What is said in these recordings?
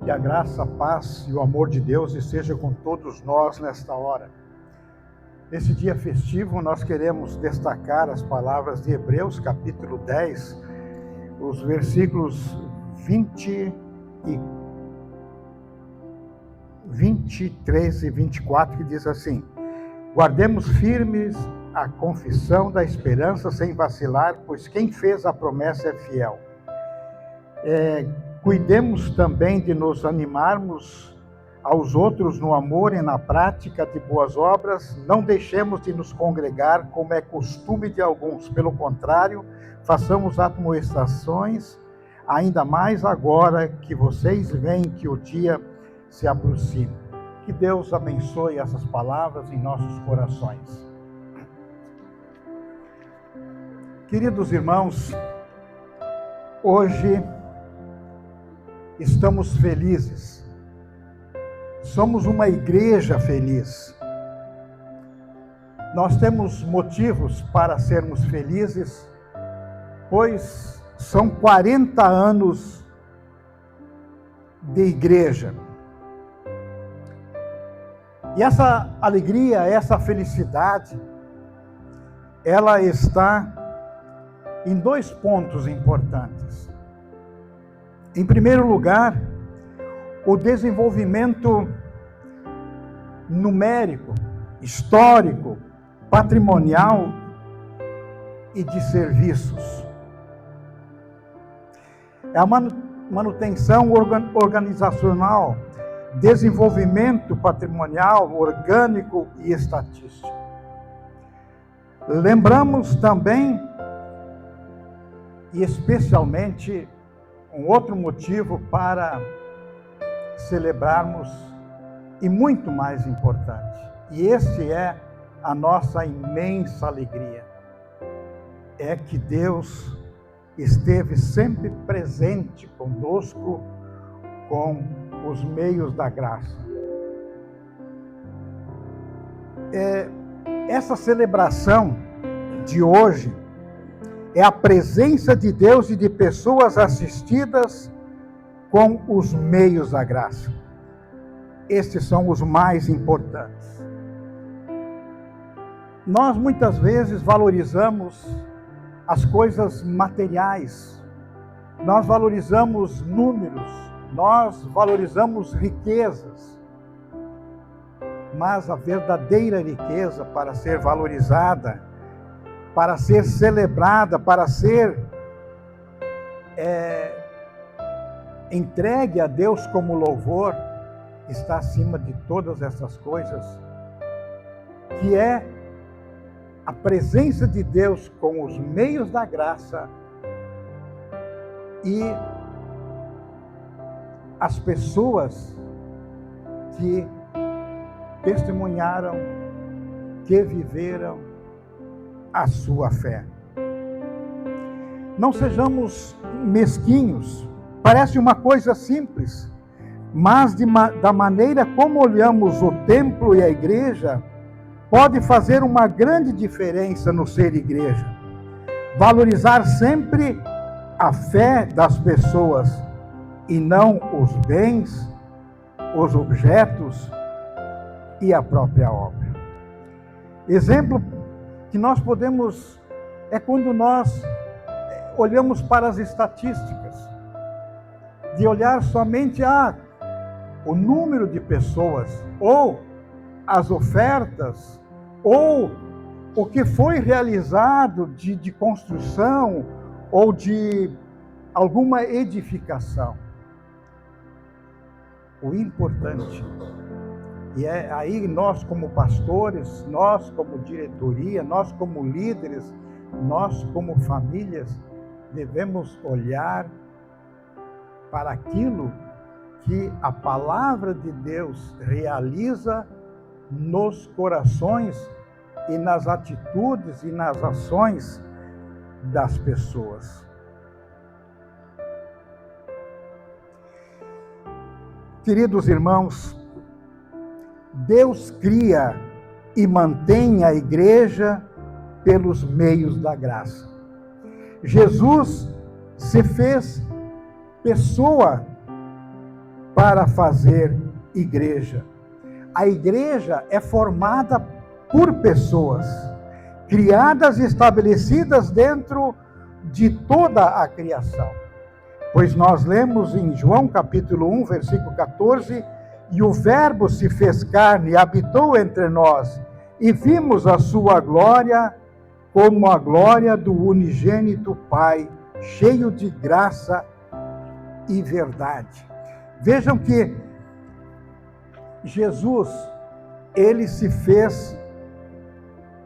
Que a graça, a paz e o amor de Deus esteja com todos nós nesta hora. Nesse dia festivo, nós queremos destacar as palavras de Hebreus, capítulo 10, os versículos 23 e 24, que diz assim: guardemos firmes a confissão da esperança sem vacilar, pois quem fez a promessa é fiel. Cuidemos também de nos animarmos aos outros no amor e na prática de boas obras. Não deixemos de nos congregar, como é costume de alguns. Pelo contrário, façamos admoestações, ainda mais agora que vocês veem que o dia se aproxima. Que Deus abençoe essas palavras em nossos corações. Queridos irmãos, hoje estamos felizes. Somos uma igreja feliz. Nós temos motivos para sermos felizes, pois são 40 anos de igreja. E essa alegria, essa felicidade, ela está em dois pontos importantes. Em primeiro lugar, o desenvolvimento numérico, histórico, patrimonial e de serviços. É a manutenção organizacional, desenvolvimento patrimonial, orgânico e estatístico. Lembramos também, e especialmente, um outro motivo para celebrarmos, e muito mais importante, e esse é a nossa imensa alegria, é que Deus esteve sempre presente conosco com os meios da graça. Essa celebração de hoje é a presença de Deus e de pessoas assistidas com os meios da graça. Estes são os mais importantes. Nós muitas vezes valorizamos as coisas materiais, nós valorizamos números, nós valorizamos riquezas, mas a verdadeira riqueza, para ser valorizada, para ser celebrada, para ser entregue a Deus como louvor, está acima de todas essas coisas, que é a presença de Deus com os meios da graça e as pessoas que testemunharam, que viveram a sua fé. Não sejamos mesquinhos. Parece uma coisa simples, mas da maneira como olhamos o templo e a igreja, pode fazer uma grande diferença no ser igreja. Valorizar sempre a fé das pessoas e não os bens, os objetos e a própria obra. Exemplo que nós podemos é quando nós olhamos para as estatísticas, de olhar somente o número de pessoas, ou as ofertas, ou o que foi realizado de construção, ou de alguma edificação. O importante, e é aí nós como pastores, nós como diretoria, nós como líderes, nós como famílias, devemos olhar para aquilo que a palavra de Deus realiza nos corações e nas atitudes e nas ações das pessoas. Queridos irmãos, Deus cria e mantém a igreja pelos meios da graça. Jesus se fez pessoa para fazer igreja. A igreja é formada por pessoas, criadas e estabelecidas dentro de toda a criação. Pois nós lemos em João capítulo 1, versículo 14, e o Verbo se fez carne e habitou entre nós, e vimos a sua glória como a glória do unigênito Pai, cheio de graça e verdade. Vejam que Jesus, ele se fez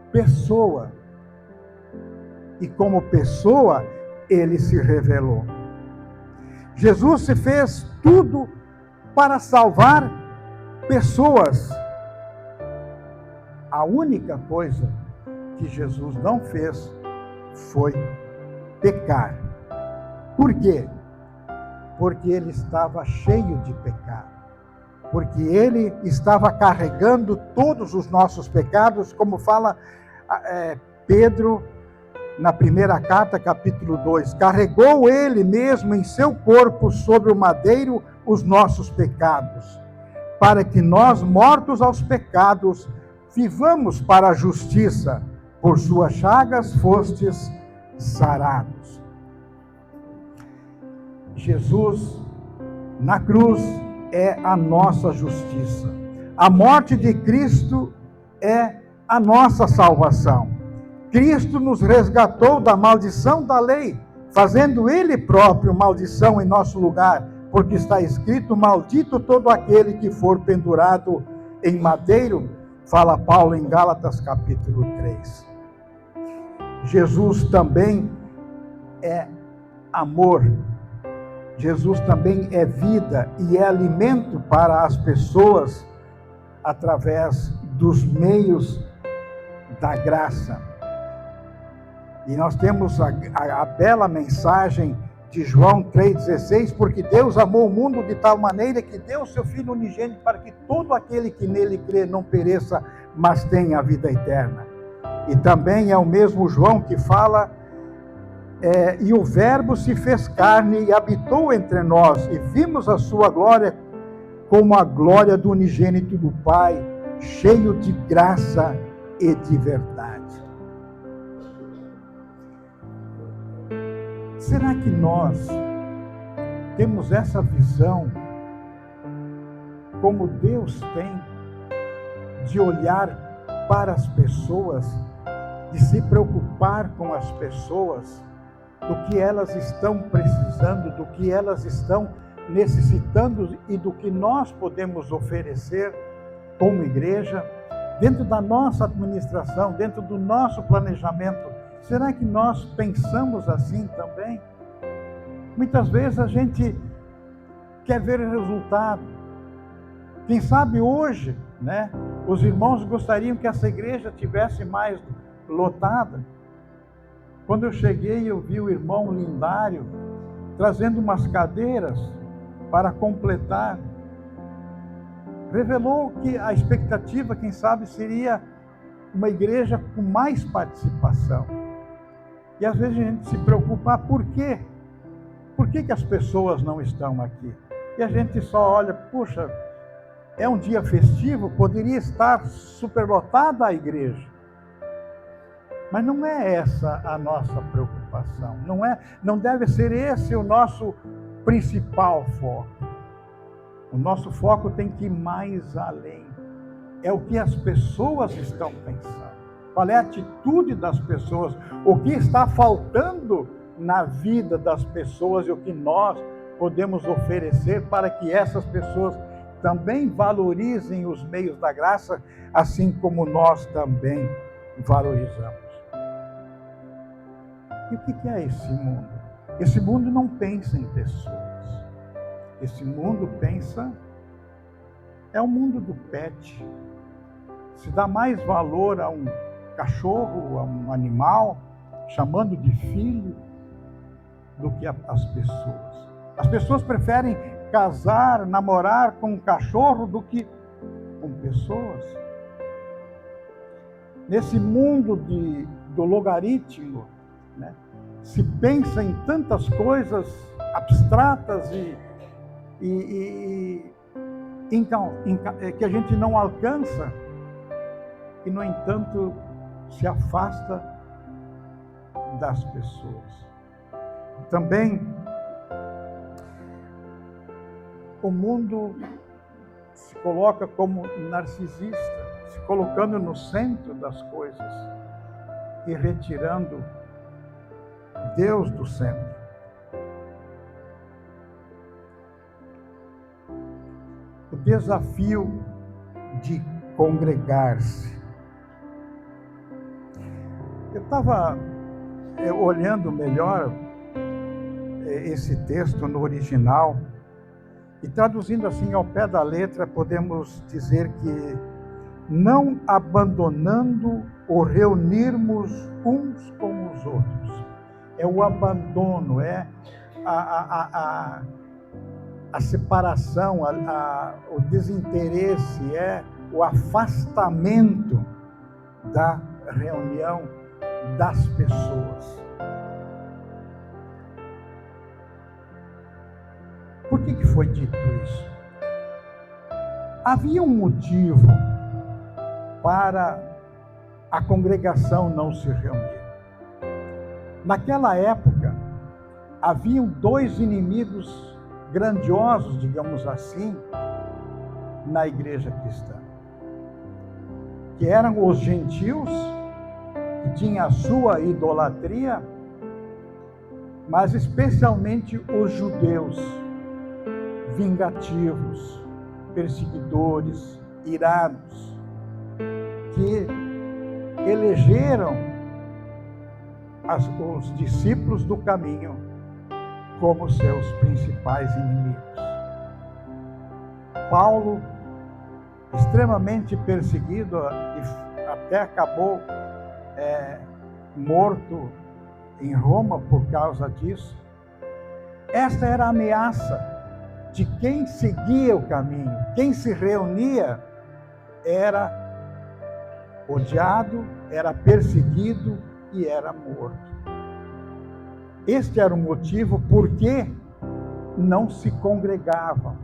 pessoa, e como pessoa, ele se revelou. Jesus se fez tudo para salvar pessoas. A única coisa que Jesus não fez foi pecar. Por quê? Porque ele estava cheio de pecado. Porque ele estava carregando todos os nossos pecados, como fala Pedro na primeira carta, capítulo 2. Carregou ele mesmo em seu corpo sobre o madeiro os nossos pecados, para que nós, mortos aos pecados, vivamos para a justiça. Por suas chagas fostes sarados. Jesus, na cruz, é a nossa justiça. A morte de Cristo é a nossa salvação. Cristo nos resgatou da maldição da lei, fazendo Ele próprio maldição em nosso lugar, porque está escrito: maldito todo aquele que for pendurado em madeiro, fala Paulo em Gálatas capítulo 3. Jesus também é amor. Jesus também é vida e é alimento para as pessoas através dos meios da graça. E nós temos a bela mensagem de João 3,16, porque Deus amou o mundo de tal maneira que deu o seu Filho unigênito para que todo aquele que nele crê não pereça, mas tenha a vida eterna. E também é o mesmo João que fala, e o Verbo se fez carne e habitou entre nós, e vimos a sua glória como a glória do unigênito do Pai, cheio de graça e de verdade. Será que nós temos essa visão como Deus tem de olhar para as pessoas, de se preocupar com as pessoas, do que elas estão precisando, do que elas estão necessitando e do que nós podemos oferecer como igreja, dentro da nossa administração, dentro do nosso planejamento? Será que nós pensamos assim também? Muitas vezes a gente quer ver o resultado. Quem sabe hoje, os irmãos gostariam que essa igreja tivesse mais lotada. Quando eu cheguei, eu vi o irmão Lindário trazendo umas cadeiras para completar. Revelou que a expectativa, quem sabe, seria uma igreja com mais participação. E às vezes a gente se preocupa, por quê? Por que as pessoas não estão aqui? E a gente só olha, puxa, é um dia festivo, poderia estar superlotada a igreja. Mas não é essa a nossa preocupação, não deve ser esse o nosso principal foco. O nosso foco tem que ir mais além. É o que as pessoas estão pensando. Qual é a atitude das pessoas? O que está faltando na vida das pessoas e o que nós podemos oferecer para que essas pessoas também valorizem os meios da graça, assim como nós também valorizamos. E o que é esse mundo? Esse mundo não pensa em pessoas. Esse mundo pensa, é o mundo do pet. Se dá mais valor a um cachorro, a um animal, chamando de filho, do que as pessoas. As pessoas preferem casar, namorar com um cachorro do que com pessoas. Nesse mundo do logaritmo, se pensa em tantas coisas abstratas Então, que a gente não alcança e, no entanto, se afasta das pessoas. Também, o mundo se coloca como narcisista, se colocando no centro das coisas e retirando Deus do centro. O desafio de congregar-se. Eu estava olhando melhor esse texto no original e traduzindo assim ao pé da letra, podemos dizer que não abandonando o reunirmos uns com os outros. É o abandono, é a separação, o desinteresse, é o afastamento da reunião das pessoas. Por que foi dito isso? Havia um motivo para a congregação não se reunir. Naquela época, haviam dois inimigos grandiosos, digamos assim, na igreja cristã, que eram os gentios, que tinham a sua idolatria, mas especialmente os judeus, vingativos, perseguidores, irados, que elegeram os discípulos do caminho como seus principais inimigos. Paulo, extremamente perseguido, e até acabou morto em Roma por causa disso. Esta era a ameaça de quem seguia o caminho, quem se reunia era odiado, era perseguido e era morto. Este era o motivo por que não se congregavam.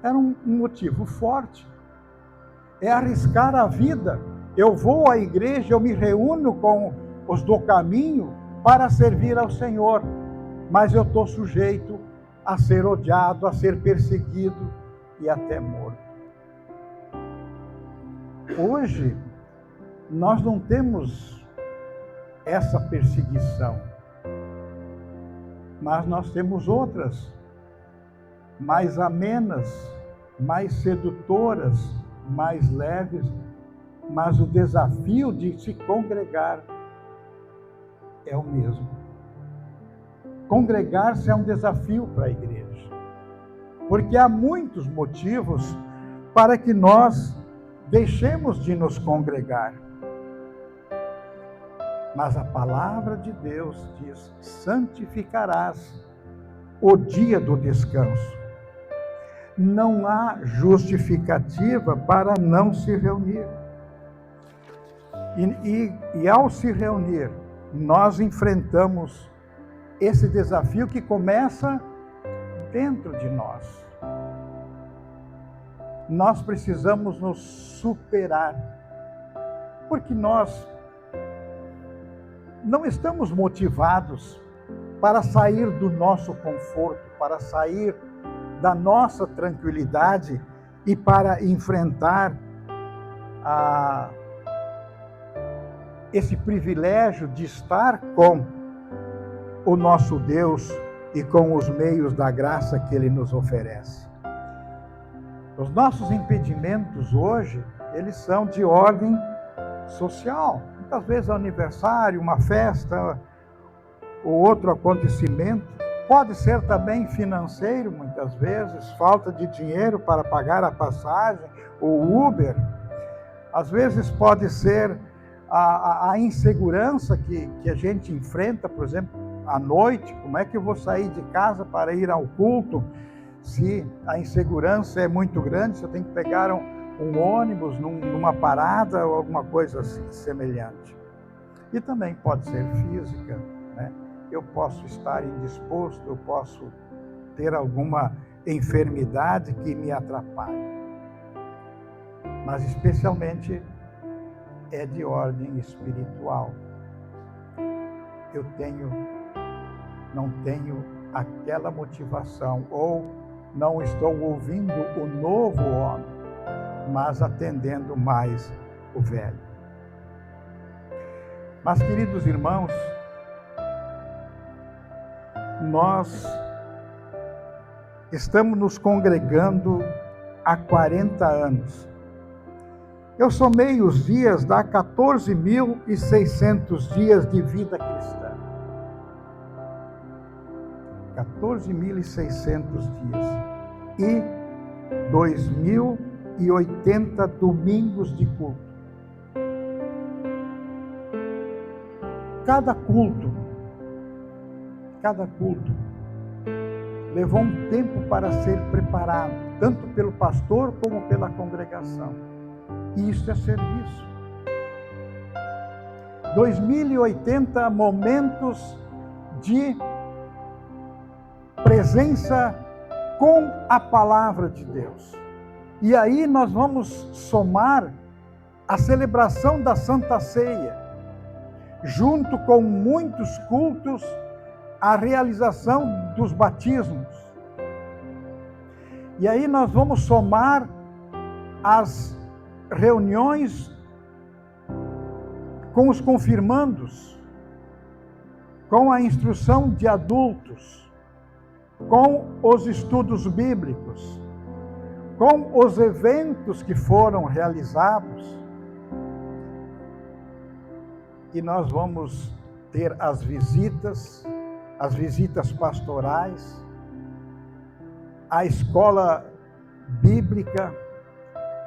Era um motivo forte. É arriscar a vida. Eu vou à igreja, eu me reúno com os do caminho para servir ao Senhor, mas eu estou sujeito a ser odiado, a ser perseguido e até morto. Hoje, nós não temos essa perseguição, mas nós temos outras, mais amenas, mais sedutoras, mais leves, mas o desafio de se congregar é o mesmo. Congregar-se é um desafio para a igreja, porque há muitos motivos para que nós deixemos de nos congregar. Mas a palavra de Deus diz: santificarás o dia do descanso. Não há justificativa para não se reunir. E ao se reunir, nós enfrentamos esse desafio que começa dentro de nós. Nós precisamos nos superar, porque nós não estamos motivados para sair do nosso conforto, para sair da nossa tranquilidade e para enfrentar esse privilégio de estar com o nosso Deus e com os meios da graça que Ele nos oferece. Os nossos impedimentos hoje, eles são de ordem social. Muitas vezes é um aniversário, uma festa, ou outro acontecimento. Pode ser também financeiro, muitas vezes, falta de dinheiro para pagar a passagem, o Uber. Às vezes pode ser a insegurança que a gente enfrenta, por exemplo, à noite. Como é que eu vou sair de casa para ir ao culto se a insegurança é muito grande? Se eu tenho que pegar um ônibus numa parada ou alguma coisa assim, semelhante. E também pode ser física, né? Eu posso estar indisposto, eu posso ter alguma enfermidade que me atrapalhe. Mas especialmente é de ordem espiritual. Eu não tenho aquela motivação, ou não estou ouvindo o novo homem, mas atendendo mais o velho. Mas, queridos irmãos, nós estamos nos congregando há 40 anos. Eu somei os dias, dá 14.600 dias de vida cristã. 14.600 dias. E 2.080 domingos de culto. Cada culto levou um tempo para ser preparado, tanto pelo pastor como pela congregação. E isso é serviço. 2.080 momentos de presença com a palavra de Deus. E aí nós vamos somar a celebração da Santa Ceia, junto com muitos cultos, a realização dos batismos. E aí nós vamos somar as reuniões com os confirmandos, com a instrução de adultos, com os estudos bíblicos, com os eventos que foram realizados. E nós vamos ter as visitas pastorais, a escola bíblica,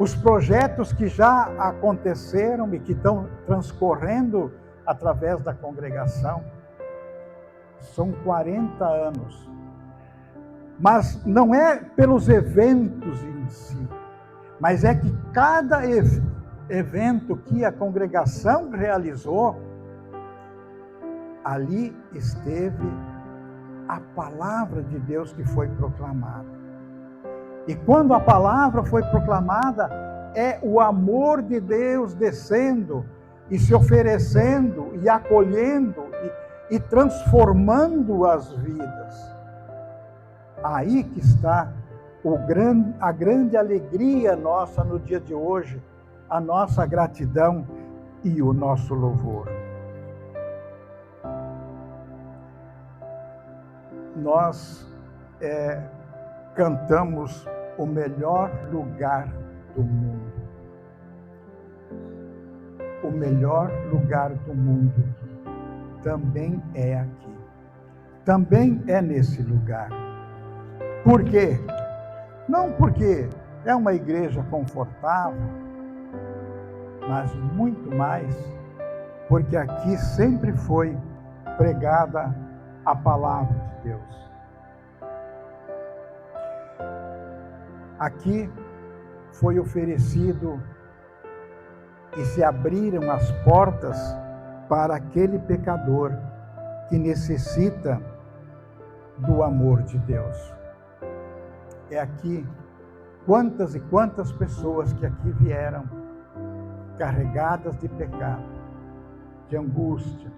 os projetos que já aconteceram e que estão transcorrendo através da congregação. São 40 anos. Mas não é pelos eventos em si, mas é que cada evento que a congregação realizou, ali esteve a palavra de Deus que foi proclamada. E quando a palavra foi proclamada, é o amor de Deus descendo e se oferecendo e acolhendo e transformando as vidas. Aí que está a grande alegria nossa no dia de hoje, a nossa gratidão e o nosso louvor. Nós cantamos o melhor lugar do mundo. O melhor lugar do mundo também é aqui. Também é nesse lugar. Por quê? Não porque é uma igreja confortável, mas muito mais porque aqui sempre foi pregada a palavra de Deus. Aqui foi oferecido e se abriram as portas para aquele pecador que necessita do amor de Deus. É aqui, quantas e quantas pessoas que aqui vieram carregadas de pecado, de angústia,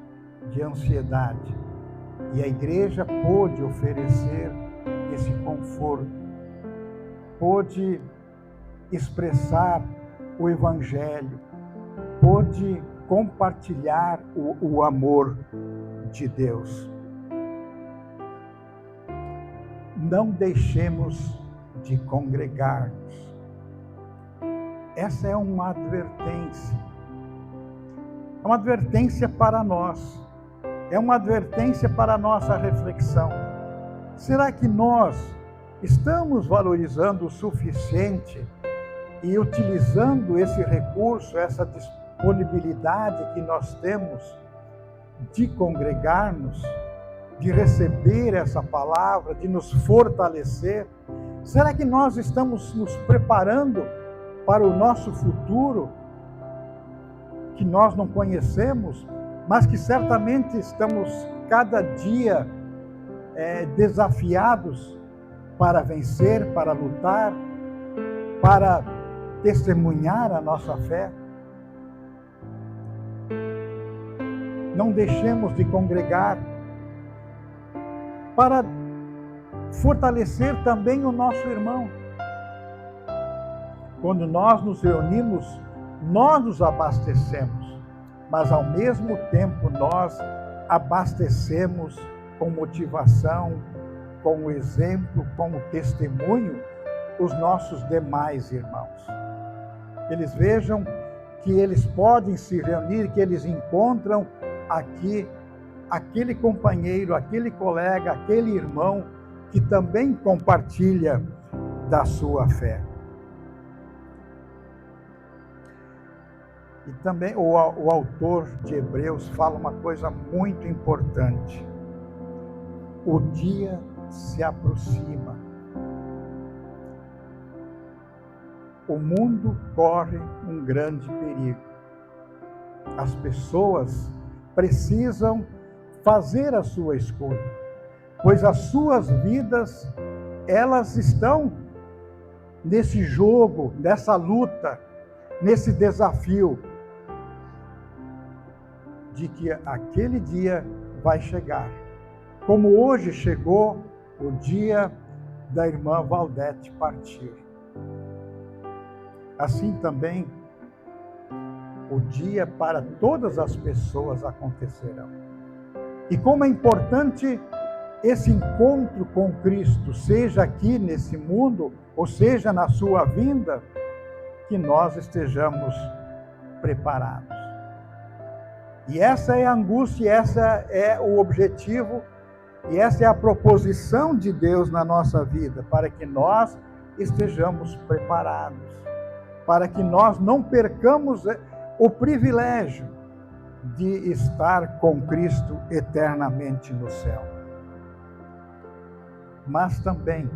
de ansiedade. E a igreja pôde oferecer esse conforto, pôde expressar o Evangelho, pôde compartilhar o amor de Deus. Não deixemos de congregar-nos. Essa é uma advertência. É uma advertência para nós. É uma advertência para a nossa reflexão. Será que nós estamos valorizando o suficiente e utilizando esse recurso, essa disponibilidade que nós temos de congregar-nos, de receber essa palavra, de nos fortalecer? Será que nós estamos nos preparando para o nosso futuro, que nós não conhecemos, mas que certamente estamos cada dia desafiados para vencer, para lutar, para testemunhar a nossa fé. Não deixemos de congregar para fortalecer também o nosso irmão. Quando nós nos reunimos, nós nos abastecemos, mas ao mesmo tempo nós abastecemos com motivação, com o exemplo, com o testemunho, os nossos demais irmãos. Eles vejam que eles podem se reunir, que eles encontram aqui aquele companheiro, aquele colega, aquele irmão que também compartilha da sua fé. E também o autor de Hebreus fala uma coisa muito importante. O dia se aproxima. O mundo corre um grande perigo. As pessoas precisam fazer a sua escolha, pois as suas vidas, elas estão nesse jogo, nessa luta, nesse desafio de que aquele dia vai chegar. Como hoje chegou o dia da irmã Valdete partir. Assim também, o dia para todas as pessoas acontecerão. E como é importante esse encontro com Cristo, seja aqui nesse mundo, ou seja na sua vinda, que nós estejamos preparados. E essa é a angústia, essa é o objetivo, e essa é a proposição de Deus na nossa vida, para que nós estejamos preparados, para que nós não percamos o privilégio de estar com Cristo eternamente no céu. Mas também,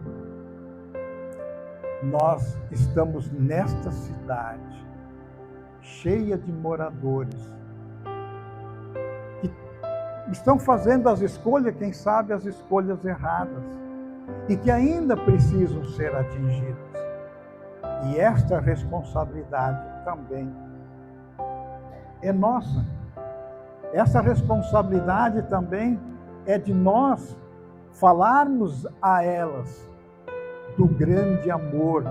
nós estamos nesta cidade, cheia de moradores, que estão fazendo as escolhas, quem sabe as escolhas erradas, e que ainda precisam ser atingidas. E esta responsabilidade também é nossa. Essa responsabilidade também é de nós falarmos a elas do grande amor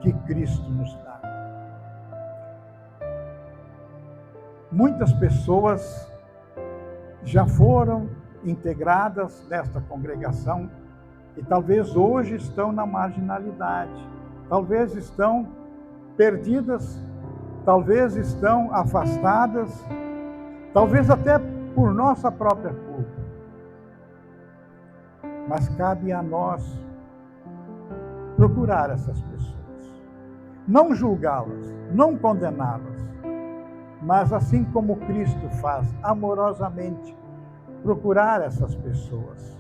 que Cristo nos dá. Muitas pessoas já foram integradas nesta congregação e talvez hoje estão na marginalidade, talvez estão perdidas, talvez estão afastadas, talvez até por nossa própria culpa. Mas cabe a nós procurar essas pessoas, não julgá-las, não condená-las, mas assim como Cristo faz amorosamente, procurar essas pessoas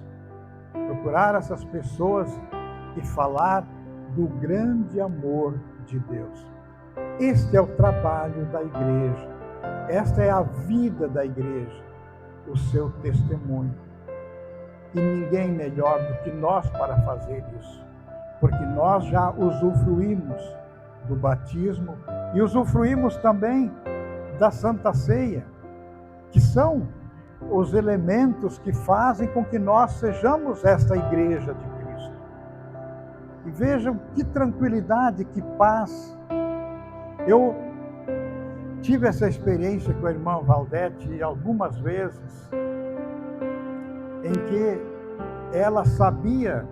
e falar do grande amor de Deus. Este é o trabalho da igreja, esta é a vida da igreja, o seu testemunho. E ninguém melhor do que nós para fazer isso, porque nós já usufruímos do batismo e usufruímos também da Santa Ceia, que são os elementos que fazem com que nós sejamos esta igreja de Cristo. E vejam que tranquilidade, que paz. Eu tive essa experiência com a irmã Valdete algumas vezes, em que ela sabia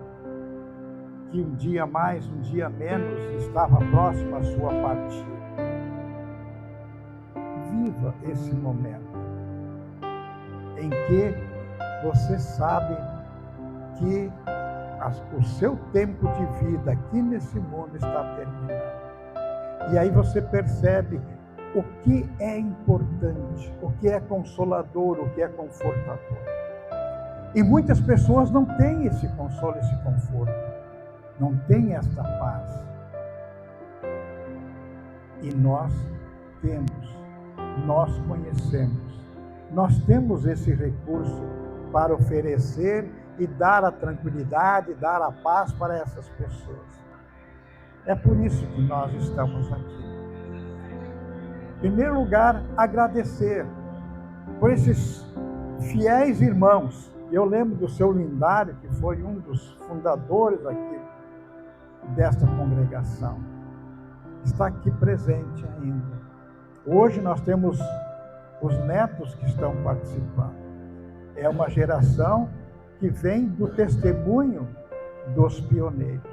que um dia mais, um dia menos, estava próximo à sua partida. Viva esse momento em que você sabe que o seu tempo de vida aqui nesse mundo está terminando. E aí você percebe o que é importante, o que é consolador, o que é confortador. E muitas pessoas não têm esse consolo, esse conforto, não têm esta paz. E nós temos, nós conhecemos, nós temos esse recurso para oferecer e dar a tranquilidade, dar a paz para essas pessoas. É por isso que nós estamos aqui. Em primeiro lugar, agradecer por esses fiéis irmãos. Eu lembro do seu Lindário, que foi um dos fundadores aqui desta congregação. Está aqui presente ainda. Hoje nós temos os netos que estão participando. É uma geração que vem do testemunho dos pioneiros.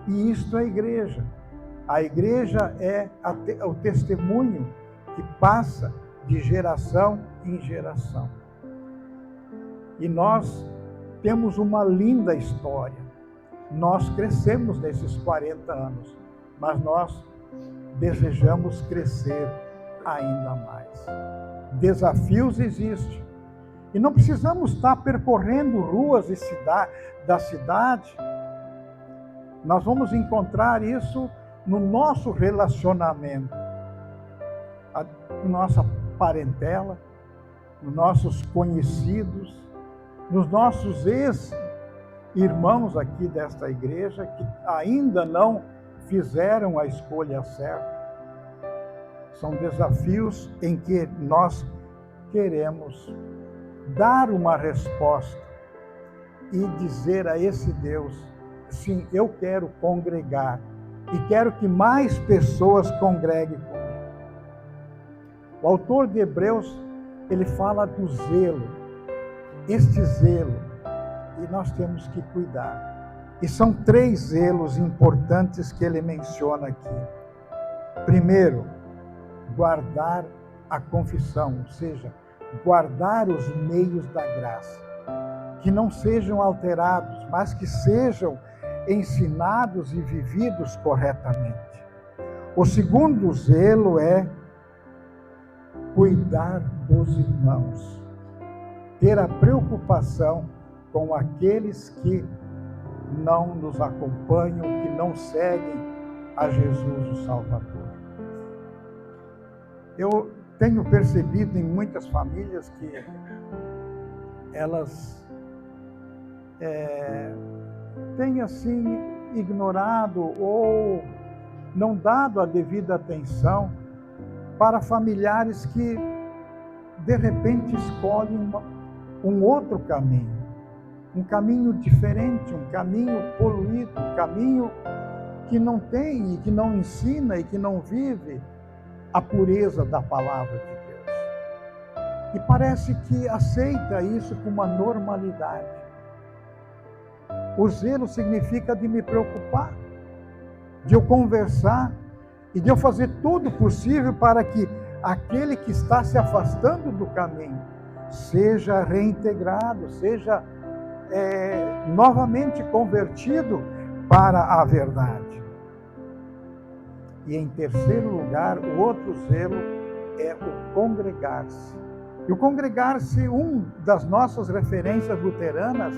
E isto é a igreja. A igreja é o testemunho que passa de geração em geração. E nós temos uma linda história. Nós crescemos nesses 40 anos, mas nós desejamos crescer ainda mais. Desafios existem. E não precisamos estar percorrendo ruas da cidade. Nós vamos encontrar isso no nosso relacionamento, na nossa parentela, nos nossos conhecidos, nos nossos ex-irmãos aqui desta igreja que ainda não fizeram a escolha certa. São desafios em que nós queremos dar uma resposta e dizer a esse Deus: sim, eu quero congregar e quero que mais pessoas congreguem comigo. O autor de Hebreus, ele fala do zelo, este zelo, e nós temos que cuidar. E são 3 zelos importantes que ele menciona aqui. Primeiro, guardar a confissão, ou seja, guardar os meios da graça, que não sejam alterados, mas que sejam ensinados e vividos corretamente. O segundo zelo é cuidar dos irmãos, ter a preocupação com aqueles que não nos acompanham, que não seguem a Jesus o Salvador. Eu tenho percebido em muitas famílias que elas têm assim ignorado ou não dado a devida atenção para familiares que de repente escolhem um outro caminho, um caminho diferente, um caminho poluído, um caminho que não tem e que não ensina e que não vive a pureza da palavra de Deus. E parece que aceita isso com uma normalidade. O zelo significa de me preocupar, de eu conversar e de eu fazer tudo possível para que aquele que está se afastando do caminho seja reintegrado, seja novamente convertido para a verdade. E em terceiro lugar, o outro zelo é o congregar-se. E o congregar-se, das nossas referências luteranas,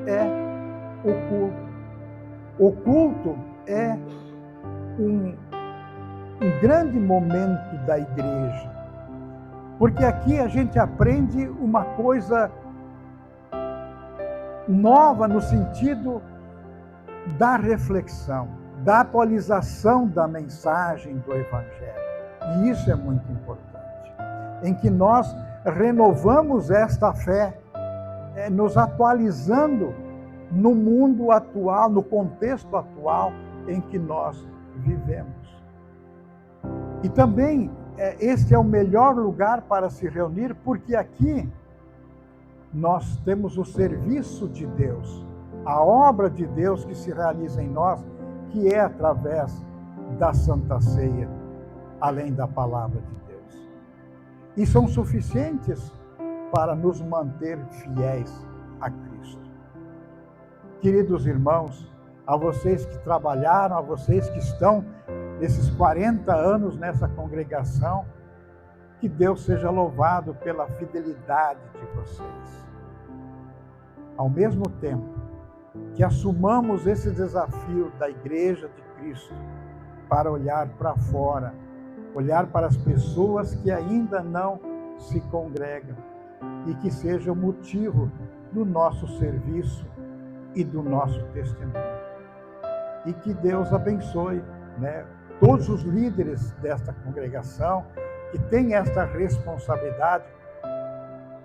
é o culto. O culto é um grande momento da igreja, porque aqui a gente aprende uma coisa nova no sentido da reflexão, da atualização da mensagem do Evangelho. E isso é muito importante, em que nós renovamos esta fé, nos atualizando no mundo atual, no contexto atual em que nós vivemos. E também este é o melhor lugar para se reunir, porque aqui nós temos o serviço de Deus, a obra de Deus que se realiza em nós, que é através da Santa Ceia, além da palavra de Deus. E são suficientes para nos manter fiéis a Cristo. Queridos irmãos, a vocês que trabalharam, a vocês que estão nesses 40 anos nessa congregação, que Deus seja louvado pela fidelidade de vocês. Ao mesmo tempo que assumamos esse desafio da Igreja de Cristo para olhar para fora, olhar para as pessoas que ainda não se congregam e que seja o motivo do nosso serviço e do nosso testemunho. E que Deus abençoe, todos os líderes desta congregação que têm esta responsabilidade,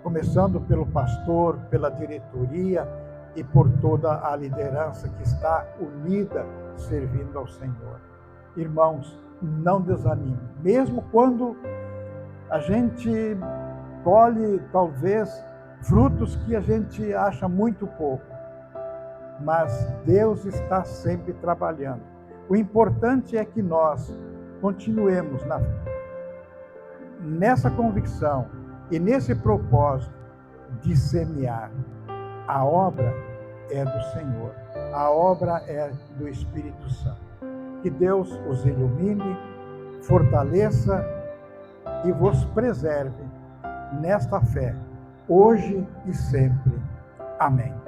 começando pelo pastor, pela diretoria e por toda a liderança que está unida servindo ao Senhor. Irmãos, não desanime, mesmo quando a gente colhe talvez frutos que a gente acha muito pouco, mas Deus está sempre trabalhando. O importante é que nós continuemos nessa convicção e nesse propósito de semear. A obra é do Senhor, a obra é do Espírito Santo. Que Deus os ilumine, fortaleça e vos preserve nesta fé, hoje e sempre. Amém.